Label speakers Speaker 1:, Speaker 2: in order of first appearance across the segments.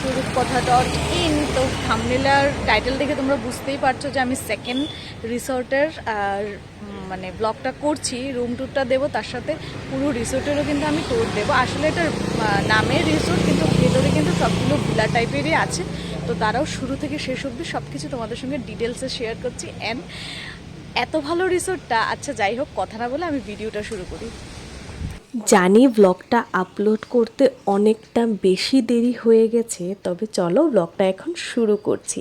Speaker 1: Two রূপকথা.in। তো থাম্বনেলার title দেখে তোমরা বুঝতেই পারছো যে আমি সেকেন্ড রিসর্টের মানে ব্লগটা করছি, রুম ট্যুরটা দেবো, তার সাথে পুরো রিসোর্টেরও কিন্তু আমি ট্যুর দেবো। আসলে এটা নামের রিসোর্ট, কিন্তু ভেতরে কিন্তু সবগুলো ভিলা টাইপেরই আছে। তো তারাও শুরু থেকে শেষ অবধি সব কিছু তোমাদের সঙ্গে ডিটেলসে শেয়ার করছি। অ্যান্ড এত ভালো রিসোর্টটা, আচ্ছা যাই হোক, কথা না বলে আমি ভিডিওটা শুরু করি।
Speaker 2: জানি ব্লগটা আপলোড করতে অনেকটা বেশি দেরি হয়ে গেছে, তবে চলো ব্লগটা এখন শুরু করছি।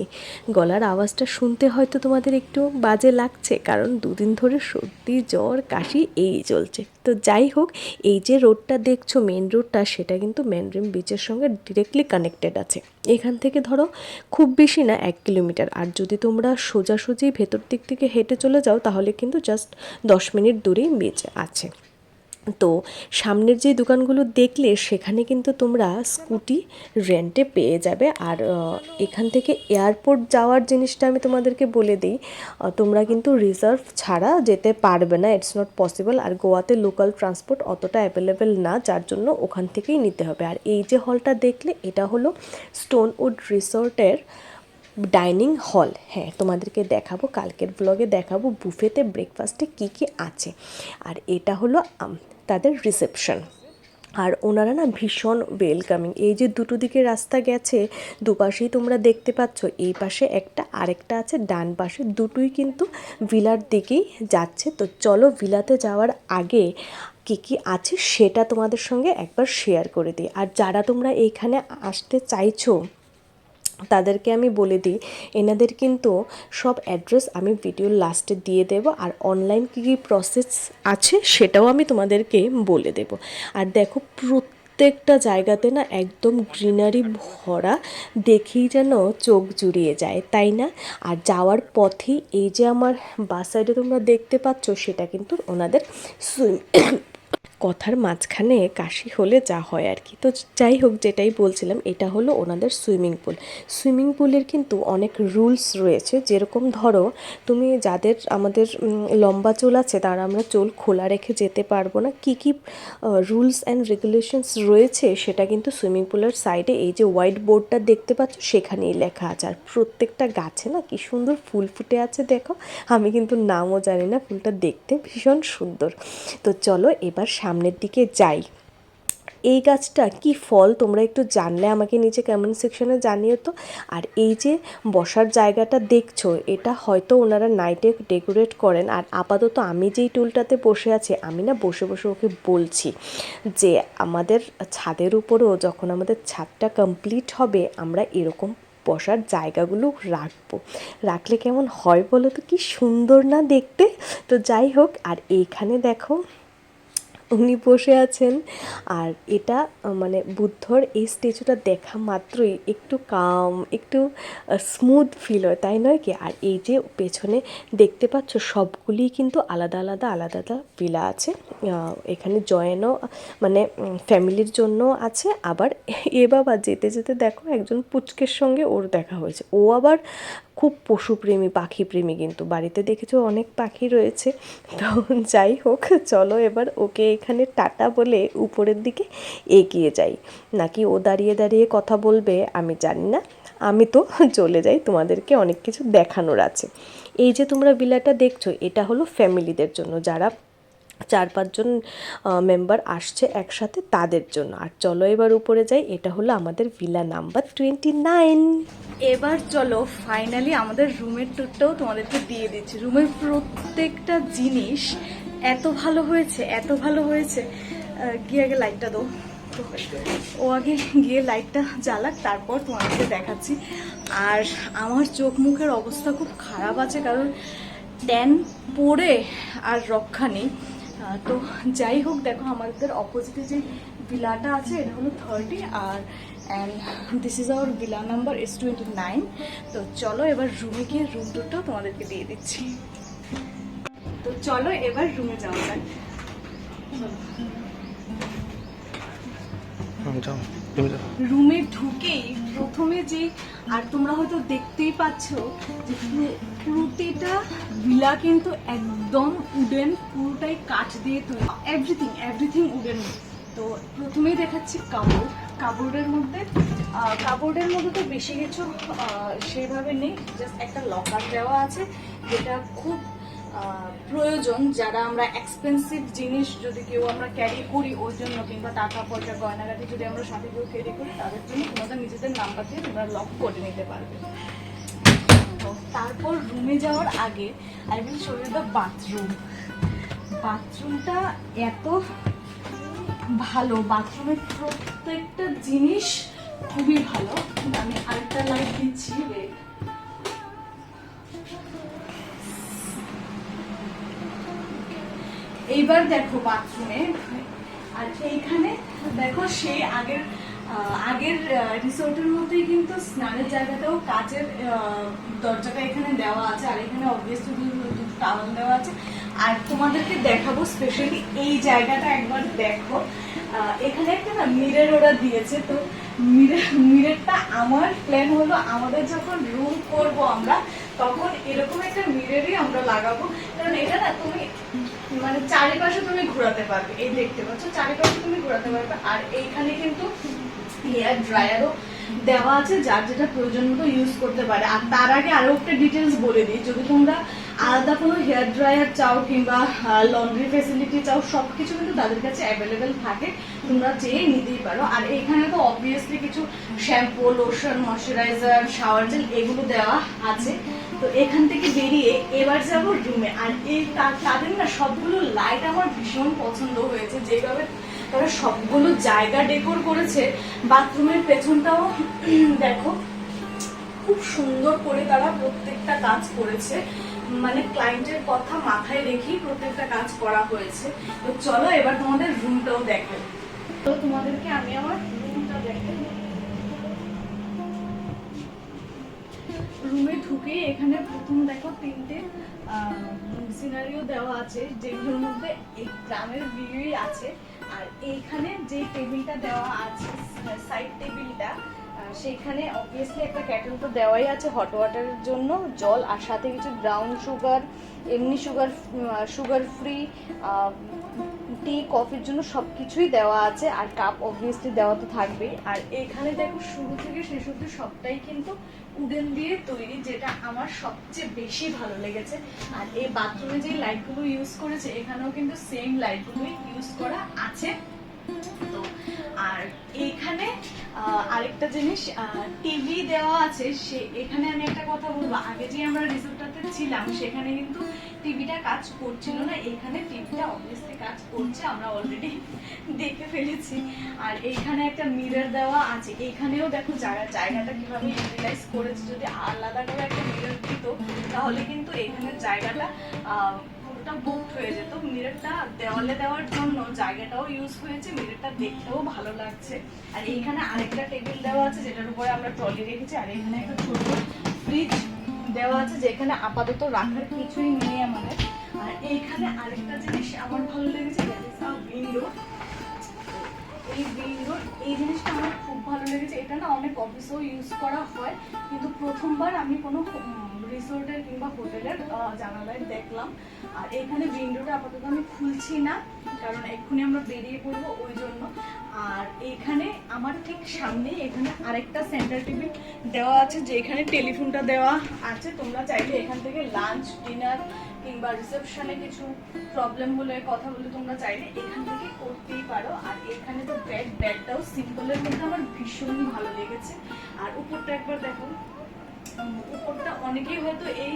Speaker 2: গলার আওয়াজটা শুনতে হয়তো তোমাদের একটু বাজে লাগছে, কারণ দুদিন ধরে সর্দি জ্বর কাশি এই চলছে। তো যাই হোক, এই যে রোডটা দেখছো, মেন রোডটা, সেটা কিন্তু ম্যানড্রিম বিচের সঙ্গে ডিরেক্টলি কানেক্টেড আছে। এখান থেকে ধরো খুব বেশি না 1 কিলোমিটার, আর যদি তোমরা সোজাসুজি ভেতর দিক থেকে হেঁটে চলে যাও তাহলে কিন্তু জাস্ট 10 মিনিট দূরেই বিচ আছে। তো সামনের যে দোকানগুলো দেখলে সেখানে কিন্তু তোমরা স্কুটি রেন্টে পেয়ে যাবে। আর এখান থেকে এয়ারপোর্ট যাওয়ার জিনিসটা আমি তোমাদেরকে বলে দিই, তোমরা কিন্তু রিজার্ভ ছাড়া যেতে পারবে না, ইটস নট পসিবল। আর গোয়াতে লোকাল ট্রান্সপোর্ট অতটা অ্যাভেলেবেল না, যার জন্য ওখান থেকেই নিতে হবে। আর এই যে হলটা দেখলে, এটা হলো স্টোনউড রিসর্টের ডাইনিং হল। হ্যাঁ, তোমাদেরকে দেখাবো, কালকের ব্লগে দেখাবো বুফেতে ব্রেকফাস্টে কি কি আছে। আর এটা হলো তাদের রিসেপশন। আর ওনারা না ভীষণ ওয়েলকামিং। এই যে দুটো দিকে রাস্তা গেছে, দুপাশেই তোমরা দেখতে পাচ্ছ, এই পাশে একটা, আরেকটা আছে ডান পাশে, দুটোই কিন্তু ভিলার দিকেই যাচ্ছে। তো চলো ভিলাতে যাওয়ার আগে কী কী আছে সেটা তোমাদের সঙ্গে একবার শেয়ার করে দিই। আর যারা তোমরা এইখানে আসতে চাইছো তাদেরকে আমি বলে দিই, এনাদের কিন্তু সব অ্যাড্রেস আমি ভিডিওর লাস্টে দিয়ে দেব। আর অনলাইন কী কী প্রসেস আছে সেটাও আমি তোমাদেরকে বলে দেব। আর দেখো, প্রত্যেকটা জায়গাতে না একদম গ্রিনারি ভরা, দেখেই যেন চোখ জুড়িয়ে যায়, তাই না? আর যাওয়ার পথেই এই যে আমার বাস সাইডে তোমরা দেখতে পাচ্ছ, সেটা কিন্তু ওনাদের কথার মাঝখানে কাশি হলে যা হয় আর কি। তো যাই হোক, যেটাই বলছিলাম, এটা হলো ওনাদের সুইমিং পুল। সুইমিং পুলের কিন্তু অনেক রুলস রয়েছে। যেরকম ধরো, তুমি যাদের, আমাদের লম্বা চুল আছে, তারা আমরা চুল খোলা রেখে যেতে পারবো না। কী কী রুলস অ্যান্ড রেগুলেশনস রয়েছে সেটা কিন্তু সুইমিং পুলের সাইডে এই যে হোয়াইট বোর্ডটা দেখতে পাচ্ছ, সেখানেই লেখা আছে। আর প্রত্যেকটা গাছে না কি সুন্দর ফুল ফুটে আছে দেখো। আমি কিন্তু নামও জানি না, ফুলটা দেখতে ভীষণ সুন্দর। তো চলো এবার সামনের দিকে যাই। এই গাছটা কি ফল তোমরা একটু জানলে আমাকে নিচে কমেন্ট সেকশনে জানিও তো। আর এই যে বসার জায়গাটা দেখছো, এটা হয়তো ওনারা নাইটে ডেকোরেট করেন। আর আপাতত আমি যেই টুলটাতে বসে আছি, আমি না বসে বসে ওকে বলছি যে আমাদের ছাদের উপরেও যখন আমাদের ছাদটা কমপ্লিট হবে, আমরা এরকম বসার জায়গাগুলো রাখলে কেমন হয় বলো তো, কি সুন্দর না দেখতে। তো যাই হোক, আর এইখানে দেখো উনি বসে আছেন। আর এটা মানে বুদ্ধর এই স্ট্যাচুটা দেখা মাত্রই একটু কাম, একটু স্মুথ ফিল হয়, তাই নয় কি? আর এই যে পেছনে দেখতে পাচ্ছ, সবগুলিই কিন্তু আলাদা আলাদা আলাদা আলাদা ভিলা আছে। এখানে জয়েনও মানে ফ্যামিলির জন্য আছে। আবার এ বাবা, যেতে যেতে দেখো একজন পুচকের সঙ্গে ওর দেখা হয়েছে। ও আবার খুব পশুপ্রেমী, পাখিপ্রেমী, কিন্তু বাড়িতে দেখেছো অনেক পাখি রয়েছে। তো যাই হোক, চলো এবার ওকে এখানে টাটা বলে উপরের দিকে এগিয়ে যাই। নাকি ও দাঁড়িয়ে দাঁড়িয়ে কথা বলবে আমি জানি না, আমি তো চলে যাই, তোমাদেরকে অনেক কিছু দেখানোর আছে। এই যে তোমরা ভিলাটা দেখছো, এটা হলো ফ্যামিলিদের জন্য, যারা 4-5 জন মেম্বার আসছে একসাথে, তাদের জন্য। আর চলো এবার উপরে যাই, এটা হলো আমাদের ভিলা নাম্বার 29।
Speaker 1: এবার চলো ফাইনালি আমাদের রুমের ট্যুরটাও তোমাদেরকে দিয়ে দিচ্ছি। রুমের প্রত্যেকটা জিনিস এত ভালো হয়েছে, এত ভালো হয়েছে। গিয়ে আগে লাইটটা দাও, ও আগে গিয়ে লাইটটা জ্বালাক, তারপর তোমাদেরকে দেখাচ্ছি। আর আমার চোখ মুখের অবস্থা খুব খারাপ আছে, কারণ ট্যান পরে আর রক্ষা নেই। তো যাই হোক, দেখো আমাদের অপোজিটে যে ভিলাটা আছে, এটা হলো 30। আর and this is our villa number is 29। তো চলো এবার রুমে গিয়ে রুম টুরটাও তোমাদেরকে দিয়ে দিচ্ছি। তো চলো এবার রুমে যাওয়া যাক। রুমে ঢুকেই প্রথমে যে, আর তোমরা হয়তো দেখতেই পাচ্ছ যে প্রতিটা ভিলা কিন্তু একদম উডেন, পুরোটাই কাঠ দিয়ে তৈরি, এভরিথিং উডেন। তো প্রথমেই দেখাচ্ছি কাপড়। কাপড়ের মধ্যে তো বেশি কিছু সেভাবে নেই, জাস্ট একটা লকার দেওয়া আছে, যেটা খুব প্রয়োজন যারা আমরা এক্সপেন্সিভ জিনিস যদি কেউ আমরা ক্যারি করি ওর জন্য, কিংবা টাকা পয়সা গয়নাগাটি যদি আমরা সাথে কেউ ক্যারি করি তাদের জন্য তোমাদের নিজেদের নাম্বার দিয়ে তোমরা লক করে নিতে পারবে। তো তারপর রুমে যাওয়ার আগে I will show you the বাথরুমটা এত ভালো, বাথরুমের প্রত্যেকটা জিনিস খুবই ভালো। আমি আরেকটা লাইট দিচ্ছি, এইবার দেখো বাথরুমে। আর এইখানে দেখো সেই আগের রিসোর্টের মধ্যেই কিন্তু স্নানের জায়গাটাও কাচের দরজাটা এখানে দেওয়া আছে, আর এখানে অবভিয়াসলি দুটো টাওয়াল দেওয়া আছে। আর তোমাদেরকে দেখাবো স্পেশালি এই জায়গাটা একবার দেখো। এখানে একটা না মিরর ওরা দিয়েছে, তো মিররটা আমার প্ল্যান হলো আমাদের যখন রুম করব আমরা তখন এরকম একটা মিররই আমরা লাগাবো, কারণ এটা না তুমি মানে চারিপাশে তুমি ঘোরাতে পারবে, এই দেখতে পাচ্ছ চারিপাশে তুমি ঘোরাতে পারবে। আর এইখানে কিন্তু হেয়ার ড্রায়ারও দেওয়া আছে, যার যেটা প্রয়োজন মতো ইউজ করতে পারে। আর তার আগে আরো একটা ডিটেলস বলে দিই, যদি তোমরা আলাদা কোনো হেয়ার ড্রায়ার চাও কিংবা লন্ড্রি ফেসিলিটি চাও, সবকিছু কিন্তু তাদের কাছে অ্যাভেলেবেল থাকে, তোমরা চেয়ে নিতেই পারো। আর এখানে তো অবভিয়াসলি কিছু shampoo, lotion, moisturiser, shower gel এগুলো দেওয়া আছে। তো এখান থেকে বেরিয়ে এবার যাবো রুমে। আর এই তাদের না সবগুলো লাইট আমার ভীষণ পছন্দ হয়েছে, যেভাবে তারা সবগুলো জায়গা ডেকোর করেছে। বাথরুমের পেছনটাও দেখো খুব সুন্দর করে তারা প্রত্যেকটা কাজ করেছে, মানে ক্লায়েন্টের কথা মাথায় রেখেই প্রত্যেকটা কাজ করা হয়েছে। তো চলো এবার তোমাদের রুমটাও দেখো। তো তোমাদেরকে আমি আমার রুমটা দেখাই। রুমে ঢুকে এখানে প্রথম দেখো তিনটে সিনারিও দেওয়া আছে, যেগুলোর মধ্যে এই গ্রামের ভিউই আছে। আর এইখানে যে টেবিলটা দেওয়া আছে, সাইড টেবিলটা, সেইখানে অবভিয়াসলি একটা ক্যাটেল তো দেওয়াই আছে হট ওয়াটারের জন্য, জল, আর সাথে কিছু ব্রাউন সুগার, এমনি সুগার ফ্রি টি, কফির জন্য সব কিছুই দেওয়া আছে। আর কাপ অবভিয়াসলি দেওয়া তো থাকবেই। আর এখানে দেখো শুরু থেকে শেষ অবধি সবটাই কিন্তু উডেন দিয়ে তৈরি, যেটা আমার সবচেয়ে বেশি ভালো লেগেছে। আর এই বাথরুমে যে লাইটগুলো ইউজ করেছে এখানেও কিন্তু সেম লাইটগুলোই ইউজ করা আছে। তো আর এইখানে আরেকটা জিনিস টিভি দেওয়া আছে। সে এখানে আমি একটা কথা বলবো, আগে যে আমরা রিসোর্টটাতে ছিলাম সেখানে কিন্তু টিভিটা কাজ করছিল না, এখানে টিভিটা অবভিয়াসলি কাজ করছে, আমরা অলরেডি দেখে ফেলেছি। আর এইখানে একটা মিরর দেওয়া আছে, এইখানেও দেখো জায়গাটা কিভাবে ইউটিলাইজ করেছে। যদি আলাদা করে একটা মিরর দিত তাহলে কিন্তু এখানের জায়গাটা বুকড হয়ে যেত। মিররটা দেওয়ালে দেওয়ার জন্য জায়গাটাও ইউজ হয়েছে, মিররটা দেখতেও ভালো লাগছে। আর এইখানে আরেকটা টেবিল দেওয়া আছে যেটার উপরে আমরা ট্রলি রেখেছি। আর এখানে একটা ছোট ফ্রিজ দেওয়া আছে, যেখানে আপাতত রাখার কিছুই নেই আমাদের। আর এইখানে আরেকটা জিনিস আমার ভালো লেগেছে, উইন্ডো। এই জিনিসটা আমার খুব ভালো লেগেছে। এটা না অনেক অফিসেও ইউজ করা হয়, কিন্তু প্রথমবার আমি কোনো রিসোর্টের কিংবা হোটেলের জানালায় দেখলাম। আর এখানে উইন্ডোটা আপাতত আমি খুলছি না, কারণ এক্ষুনি আমরা বেরিয়ে পড়বো ওই জন্য। আর এইখানে আমার ঠিক সামনে এখানে আরেকটা সেন্টার টেবিল দেওয়া আছে, যেখানে টেলিফোনটা দেওয়া আছে। তোমরা চাইলে এখান থেকে লাঞ্চ, ডিনার কিংবা রিসেপশনে কিছু প্রবলেম হলে, কথা বলে তোমরা চাইলে এখান থেকে করতেই পারো। আর এখানে তো বেডটাও সিম্পলের মধ্যে আমার ভীষণ ভালো লেগেছে। আর উপরটা একবার দেখো, উপরটা অনেকেই হয়তো এই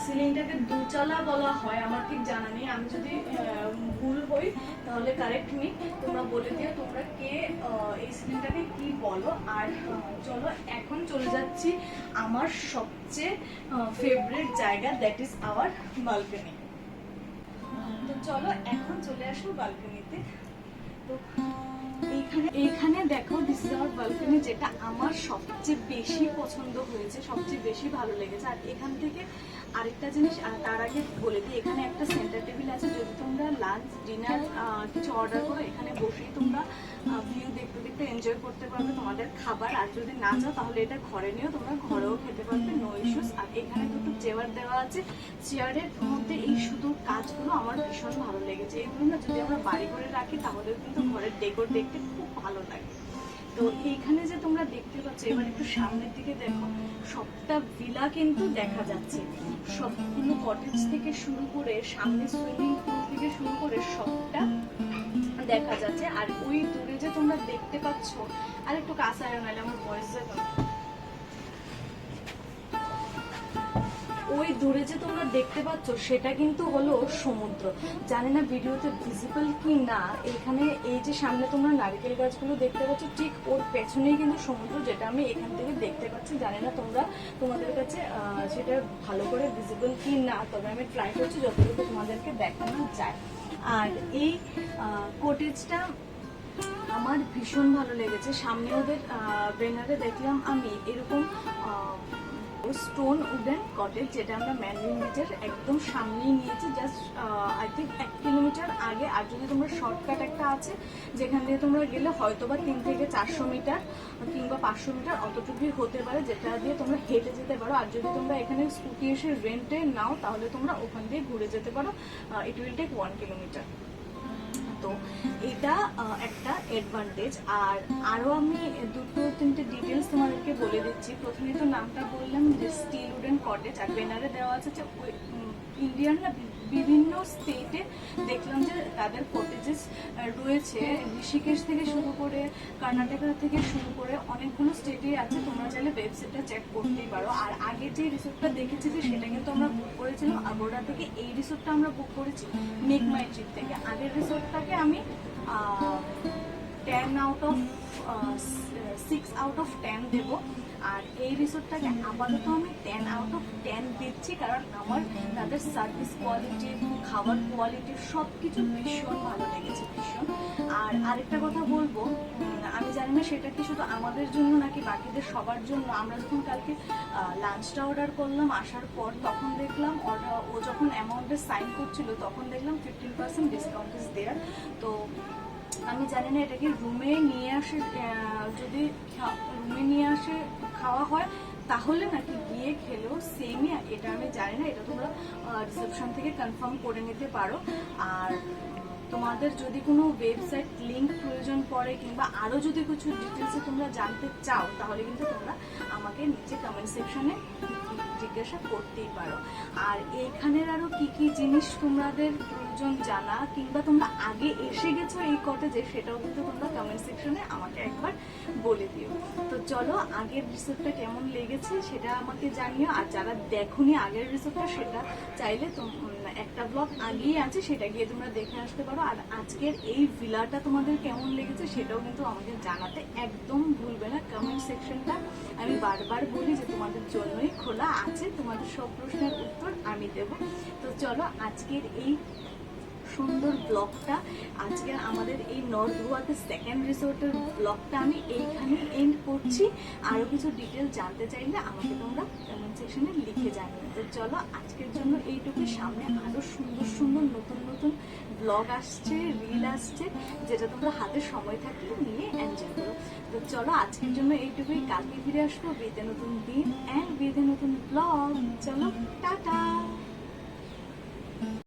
Speaker 1: সিলিংটাকে দুচালা বলা হয়, আমার ঠিক জানা নেই। আমি যদি ভুল হই তাহলে কারেক্ট মি, তোমরা বলে দিও তোমরা কে এই সিলিংটাকে কি বলো। আর চলো এখন চলে যাচ্ছি আমার সবচেয়ে ফেভারিট জায়গা, দ্যাট ইজ আওয়ার বালকনি। তো চলো এখন চলে আসবো বালকনিতে। তো এইখানে দেখো, দিস ইজ আওয়ার বালকনি, যেটা আমার সবচেয়ে বেশি পছন্দ হয়েছে, সবচেয়ে বেশি ভালো লেগেছে। আর এখান থেকে আরেকটা জিনিস তার আগে বলে দিই, এখানে একটা সেন্টার টেবিল আছে। যদি তোমরা লাঞ্চ, ডিনার কিছু অর্ডার করো, এখানে বসেই তোমরা ভিউ দেখতে দেখতে এনজয় করতে পারবে তোমাদের খাবার। আর যদি না চাও তাহলে এটা ঘরে নিয়েও তোমরা ঘরেও খেতে পারবে, নো ইস্যুস। আর এখানে দুটো চেয়ার দেওয়া আছে, চেয়ারের মধ্যে এই সুন্দর কাজগুলো আমার ভীষণ ভালো লেগেছে। এগুলো না যদি আমরা বাড়ি করে রাখি তাহলেও কিন্তু ঘরের ডেকোর দেখতে খুব ভালো লাগে। তো এইখানে যে তোমরা দেখতে পাচ্ছ, এবার একটু সামনের দিকে দেখো, সবটা ভিলা কিন্তু দেখা যাচ্ছে, সবগুলো কটেজ থেকে শুরু করে সামনে সুইমিং পুল থেকে শুরু করে সবটা দেখা যাচ্ছে। আর ওই দূরে যে তোমরা দেখতে পাচ্ছ, আর একটু কাছে নাহলে আমার ভয়েস যাবে, ওই দূরে যে তোমরা দেখতে পাচ্ছ সেটা কিন্তু হলো সমুদ্র। জানি না ভিডিওতে ভিজিবল কি না, এখানে এই যে সামনে তোমরা নারকেল গাছগুলো দেখতে পাচ্ছ, ঠিক ওর পেছনেই কিন্তু সমুদ্র, যেটা আমি এখান থেকে দেখতে পাচ্ছি। জানি না তোমাদের কাছে সেটা ভালো করে ভিজিবল কি না, তবে আমি ট্রাই করছি যতটুকু তোমাদেরকে দেখানো যায়। আর এই কটেজটা আমার ভীষণ ভালো লেগেছে। সামনে ওদের ব্যানারে দেখলাম আমি এরকম স্টোন উডেন কটেজ, যেটা আমরা ম্যানলিন বিচের একদম সামনেই নিয়েছি, জাস্ট আই থিঙ্ক 1 কিলোমিটার আগে। আর যদি তোমরা শর্টকাট একটা আছে যেখান দিয়ে তোমরা গেলে হয়তোবা 3 থেকে 400 মিটার কিংবা 500 মিটার অতটুকুই হতে পারে, যেটা দিয়ে তোমরা হেঁটে যেতে পারো। আর যদি তোমরা এখানে স্কুটি এসে রেন্টে নাও তাহলে তোমরা ওখান দিয়ে ঘুরে যেতে পারো, ইট উইল টেক 1 কিলোমিটার। তো এটা একটা অ্যাডভান্টেজ। আর আরো আমি 2-3টে ডিটেলস তোমাদেরকে বলে দিচ্ছি। প্রথমে তো নামটা বললাম যে স্টিল উডেন কটেজ, আর ব্যানারে দেওয়া আছে যে ইন্ডিয়ান না বিভিন্ন স্টেটে দেখলাম যে তাদের কটেজেস রয়েছে, ঋষিকেশ থেকে শুরু করে কর্ণাটকা থেকে শুরু করে অনেকগুলো স্টেটে আছে। তোমরা চাইলে ওয়েবসাইটটা চেক করতেই পারো। আর আগে যে রিসোর্টটা দেখেছি যে সেটা কিন্তু আমরা বুক করেছিলাম আগোড়া থেকে, এই রিসোর্টটা আমরা বুক করেছি মেক মাই ট্রিপ থেকে। আগের রিসোর্টটাকে আমি 10 আউট অফ 6 আউট অফ 10 দেবো, আর এই রিসোর্টটাকে আপাতত আমি 10 আউট অফ 10 দিচ্ছি, কারণ আমার তাদের সার্ভিস কোয়ালিটি, খাবার কোয়ালিটি সব কিছু ভীষণ ভালো লেগেছে, ভীষণ। আর আরেকটা কথা বলবো, আমি জানি না সেটা কি শুধু আমাদের জন্য নাকি বাকিদের সবার জন্য। আমরা যখন কালকে লাঞ্চটা অর্ডার করলাম আসার পর, তখন দেখলাম ও যখন অ্যামাউন্টে সাইন করছিল তখন দেখলাম 15% ডিসকাউন্ট ইজ দেয়ার। তো আমি জানি না এটা কি রুমে নিয়ে আসে, যদি রুমে নিয়ে আসে খাওয়া হয় তাহলে নাকি গিয়ে খেলেও সেমই, এটা আমি জানি না, এটা তোমরা রিসেপশন থেকে কনফার্ম করে নিতে পারো। আর তোমাদের যদি কোনো ওয়েবসাইট লিংক প্রয়োজন পড়ে কিংবা আরও যদি কিছু ডিটেলসে তোমরা জানতে চাও তাহলে কিন্তু তোমরা আমাকে নিচে কমেন্ট সেকশনে জিজ্ঞাসা করতেই পারো। আর এইখানের আরও কি কি জিনিস তোমাদের প্রয়োজন জানা, কিংবা তোমরা আগে এসে গেছো এই কটেজে, সেটাও কিন্তু তোমরা কমেন্ট সেকশনে আমাকে একবার বলে দিও। তো চলো, আগের রিসোর্টটা কেমন লেগেছে সেটা আমাকে জানিও। আর যারা দেখোনি আগের রিসোর্টটা, সেটা চাইলে একটা ব্লগ আগেই আছে, সেটা গিয়ে তোমরা দেখে আসতে পারো। আর আজকের এই ভিলাটা তোমাদের কেমন লেগেছে সেটাও কিন্তু আমাকে জানাতে একদম ভুলবে না। কমেন্ট সেকশনটা আমি বারবার বলি যে তোমাদের জন্যই খোলা আছে, তোমাদের সব প্রশ্নের উত্তর আমি দেব। তো চলো, আজকের এই সুন্দর ব্লগটা, আজকে আমাদের এই নর্থ গোয়াতে সেকেন্ড রিসোর্টের ব্লগটা আমি এইখানে এন্ড করছি। আরো কিছু ডিটেল জানতে চাইলে আমাকে তোমরা কমেন্ট সেকশনে লিখে জানিও। তো চলো, আজকের জন্য এইটুকু। সামনে আরো সুন্দর সুন্দর নতুন নতুন ব্লগ আসছে, রিল আসছে, যেটা তোমরা হাতে সময় থাকলে নিয়ে এনজয় করো। তো চলো, আজকের জন্য এইটুকুই। কালকে ফিরে আসবো বিয়েতে নতুন দিন অ্যান্ড বিয়েতে নতুন ব্লগ। চলো, টাটা।